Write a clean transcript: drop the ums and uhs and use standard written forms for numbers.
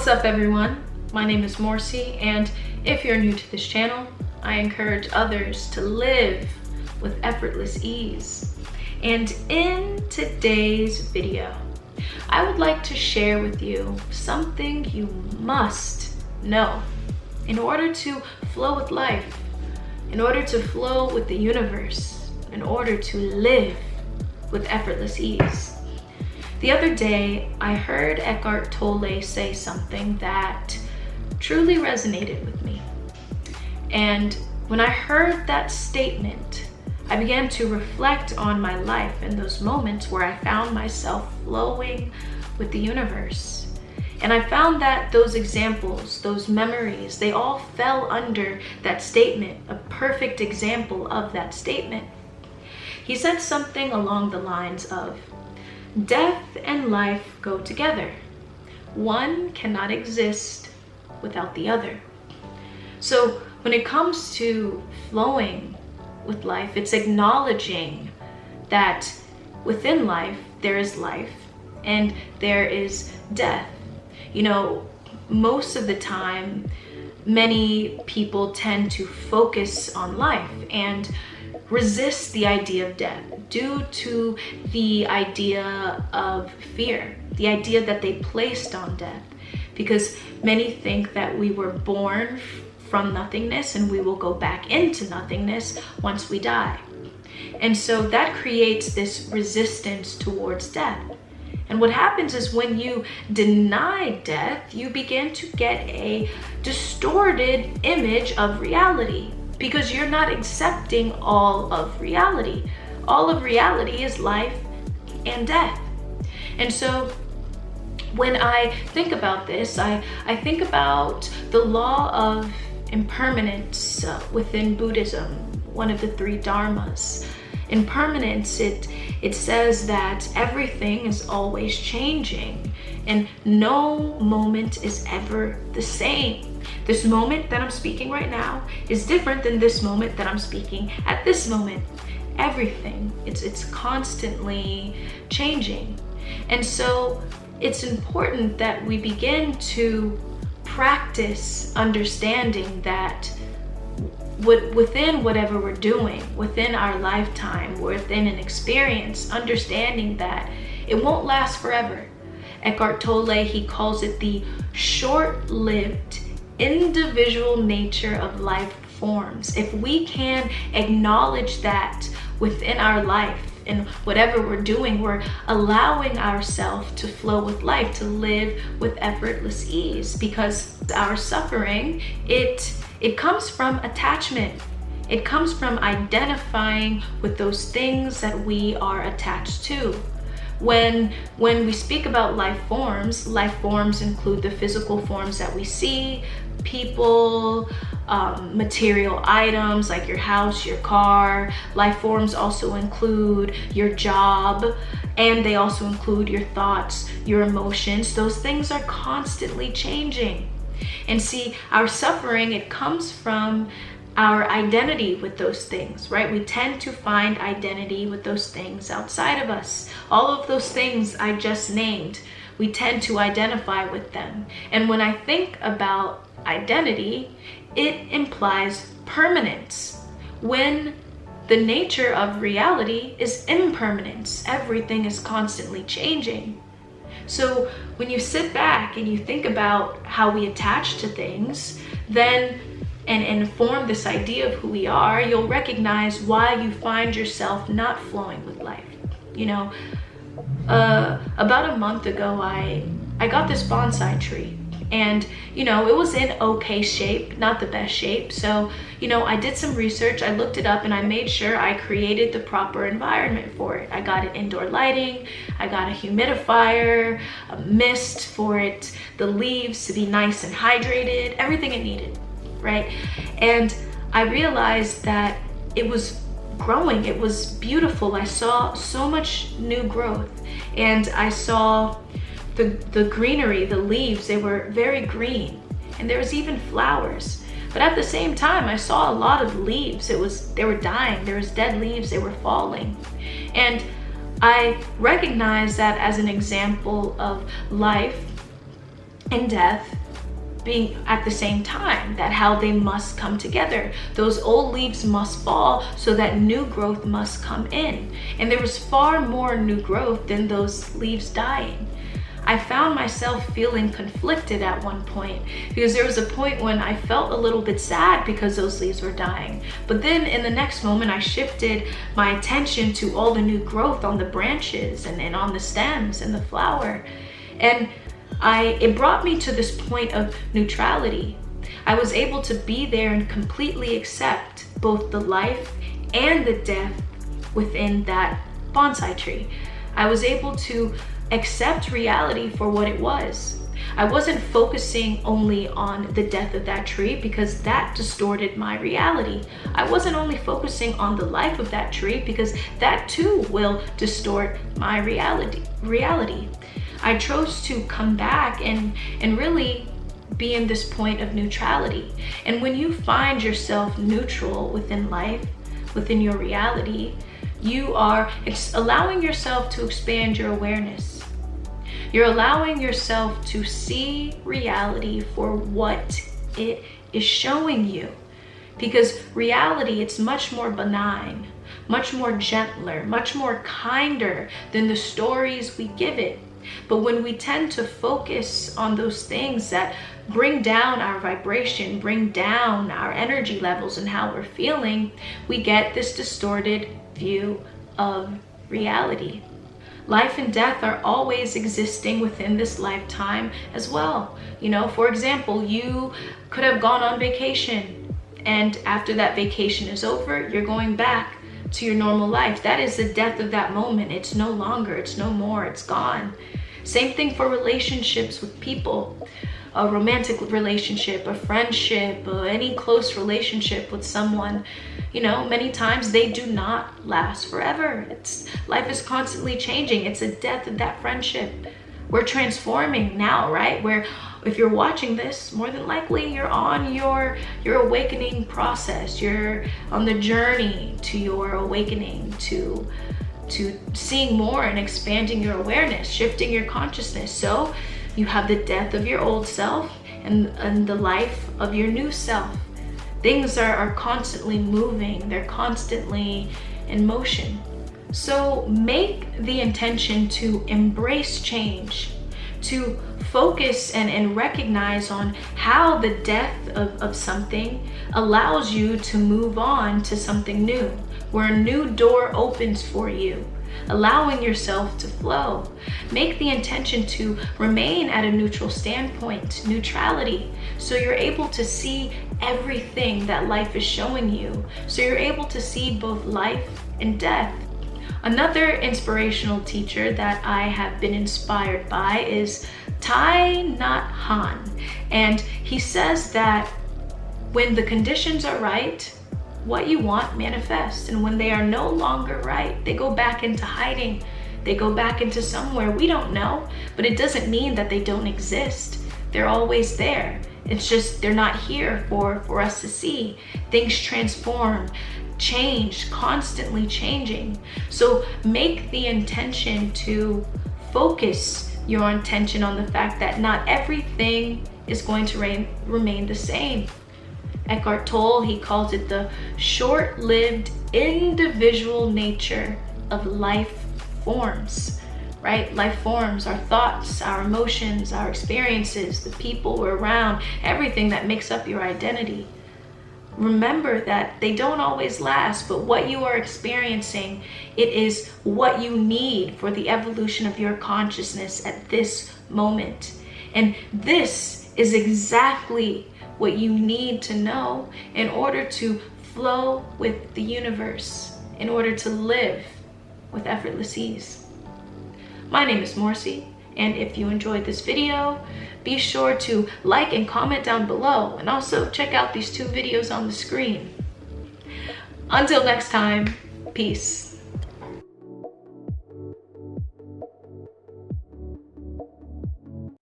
up, everyone? My name is Morcie, and if you're new to this channel, I encourage others to live with effortless ease. And in today's video, I would like to share with you something you must know in order to flow with life, in order to flow with the universe, in order to live with effortless ease. The other day, I heard Eckhart Tolle say something that truly resonated with me. And when I heard that statement, I began to reflect on my life and those moments where I found myself flowing with the universe. And I found that those examples, those memories, they all fell under that statement, a perfect example of that statement. He said something along the lines of, "Death and life go together. One cannot exist without the other." So when it comes to flowing with life, it's acknowledging that within life, there is life and there is death. You know, most of the time, many people tend to focus on life and resist the idea of death due to the idea of fear, the idea that they placed on death, because many think that we were born from nothingness and we will go back into nothingness once we die. And so that creates this resistance towards death. And what happens is when you deny death, you begin to get a distorted image of reality because you're not accepting all of reality. All of reality is life and death. And so when I think about this, I think about the law of impermanence within Buddhism, one of the three dharmas. Impermanence, it says that everything is always changing and no moment is ever the same. This moment that I'm speaking right now is different than this moment that I'm speaking at this moment. Everything, it's constantly changing. And so it's important that we begin to practice understanding that within whatever we're doing, within our lifetime, within an experience, understanding that it won't last forever. Eckhart Tolle, he calls it the short-lived individual nature of life forms. If we can acknowledge that within our life and whatever we're doing, we're allowing ourselves to flow with life, to live with effortless ease, because our suffering, it comes from attachment. It comes from identifying with those things that we are attached to. When we speak about life forms include the physical forms that we see, people, material items like your house, your car. Life forms also include your job, and they also include your thoughts, your emotions. Those things are constantly changing. And see, our suffering, it comes from our identity with those things, right? We tend to find identity with those things outside of us. All of those things I just named, we tend to identify with them. And when I think about identity, it implies permanence, when the nature of reality is impermanence. Everything is constantly changing. So when you sit back and you think about how we attach to things, then and form this idea of who we are, you'll recognize why you find yourself not flowing with life. You know, about a month ago, I got this bonsai tree. And, you know, it was in okay shape, not the best shape. So, you know, I did some research, I looked it up, and I made sure I created the proper environment for it. I got it indoor lighting, I got a humidifier, a mist for it, the leaves to be nice and hydrated, everything it needed, right? And I realized that it was growing, it was beautiful. I saw so much new growth, and I saw the greenery, the leaves, they were very green, and there was even flowers. But at the same time, I saw a lot of leaves. They were dying, there was dead leaves, they were falling. And I recognize that as an example of life and death, being at the same time, that how they must come together. Those old leaves must fall so that new growth must come in. And there was far more new growth than those leaves dying. I found myself feeling conflicted at one point, because there was a point when I felt a little bit sad because those leaves were dying. But then in the next moment, I shifted my attention to all the new growth on the branches and on the stems and the flower. And it brought me to this point of neutrality. I was able to be there and completely accept both the life and the death within that bonsai tree. I was able to accept reality for what it was. I wasn't focusing only on the death of that tree, because that distorted my reality. I wasn't only focusing on the life of that tree, because that too will distort my reality. I chose to come back and really be in this point of neutrality. And when you find yourself neutral within life, within your reality, you are allowing yourself to expand your awareness. You're allowing yourself to see reality for what it is showing you. Because reality, it's much more benign, much more gentler, much more kinder than the stories we give it. But when we tend to focus on those things that bring down our vibration, bring down our energy levels and how we're feeling, we get this distorted view of reality. Life and death are always existing within this lifetime as well. You know, for example, you could have gone on vacation, and after that vacation is over, you're going back to your normal life. That is the death of that moment. It's no longer, it's no more, it's gone. Same thing for relationships with people. A romantic relationship, a friendship, any close relationship with someone, you know, many times they do not last forever. Life is constantly changing. It's a death of that friendship. We're transforming now, right? Where if you're watching this, more than likely you're on your awakening process. You're on the journey to your awakening, to seeing more and expanding your awareness, shifting your consciousness. So you have the death of your old self and the life of your new self. Things are constantly moving. They're constantly in motion. So make the intention to embrace change, to focus and recognize on how the death of something allows you to move on to something new, where a new door opens for you, allowing yourself to flow. Make the intention to remain at a neutral standpoint, neutrality, so you're able to see everything that life is showing you. So you're able to see both life and death. Another inspirational teacher that I have been inspired by is Thich Nhat Hanh. And he says that when the conditions are right, what you want manifests. And when they are no longer right, they go back into hiding. They go back into somewhere we don't know, but it doesn't mean that they don't exist. They're always there. It's just they're not here for us to see. Things transform, change, constantly changing. So make the intention to focus your intention on the fact that not everything is going to remain the same. Eckhart Tolle, he calls it the short-lived individual nature of life forms, right? Life forms, our thoughts, our emotions, our experiences, the people we're around, everything that makes up your identity. Remember that they don't always last, but what you are experiencing, it is what you need for the evolution of your consciousness at this moment. And this is exactly what you need to know in order to flow with the universe, in order to live with effortless ease. My name is Morcie, and if you enjoyed this video, be sure to like and comment down below, and also check out these 2 videos on the screen. Until next time, peace.